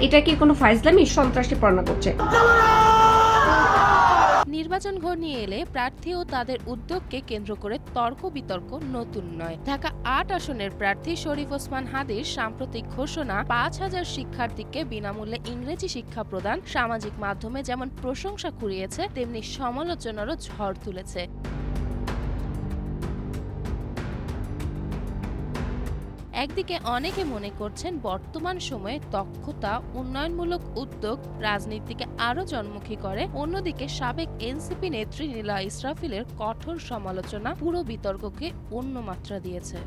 এটা কি কোনো ফাইজলামি? সন্ত্রাসীপনা করছে। নির্বাচন ঘনিয়ে এলে প্রার্থী ও তাদের উদ্যোগকে কেন্দ্র করে তর্ক বিতর্ক নতুন নয়। ঢাকা ৮ আসনের প্রার্থী শরীফ ওসমান হাদীর সাম্প্রতিক ঘোষণা ৫,০০০ শিক্ষার্থীকে বিনামূল্যে ইংরেজি শিক্ষা প্রদান সামাজিক মাধ্যমে যেমন প্রশংসা কুড়িয়েছে, তেমনি সমালোচনারও ঝড় তুলেছে। একদিকে অনেকে মনে করছেন বর্তমান সময়ে দক্ষতা, উন্নয়নমূলক উদ্যোগ রাজনীতিকে আরো জনমুখী করে, অন্যদিকে সাবেক এনসিপি নেত্রী নীলা ইসরাফিলের কঠোর সমালোচনা পুরো বিতর্ককে অন্য মাত্রা দিয়েছে।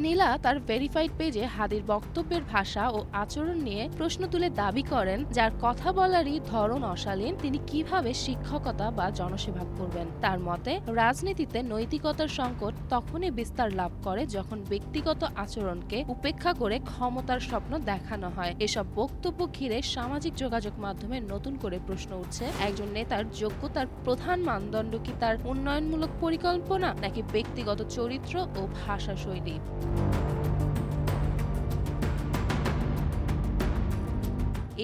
নীলা তার ভেরিফাইড পেজে হাদীর বক্তব্যের ভাষা ও আচরণ নিয়ে প্রশ্ন তুলে দাবি করেন, যার কথা বলারই ধরন অশালীন, তিনি কিভাবে শিক্ষকতা বা জনসেবা করবেন। তার মতে, রাজনীতিতে নৈতিকতার সংকট তখনই বিস্তার লাভ করে যখন ব্যক্তিগত আচরণকে উপেক্ষা করে ক্ষমতার স্বপ্ন দেখানো হয়। এসব বক্তব্য ঘিরে সামাজিক যোগাযোগ মাধ্যমে নতুন করে প্রশ্ন উঠছে, একজন নেতার যোগ্যতার প্রধান মানদণ্ড কি তার উন্নয়নমূলক পরিকল্পনা নাকি ব্যক্তিগত চরিত্র ও ভাষাশৈলী?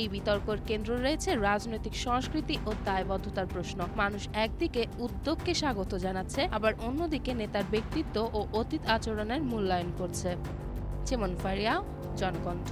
এই বিতর্কের কেন্দ্র রয়েছে রাজনৈতিক সংস্কৃতি ও দায়বদ্ধতার প্রশ্ন। মানুষ একদিকে উদ্যোগকে স্বাগত জানাচ্ছে, আবার অন্যদিকে নেতার ব্যক্তিত্ব ও অতীত আচরণের মূল্যায়ন করছে। যেমন ফারিয়া, জনকণ্ঠ।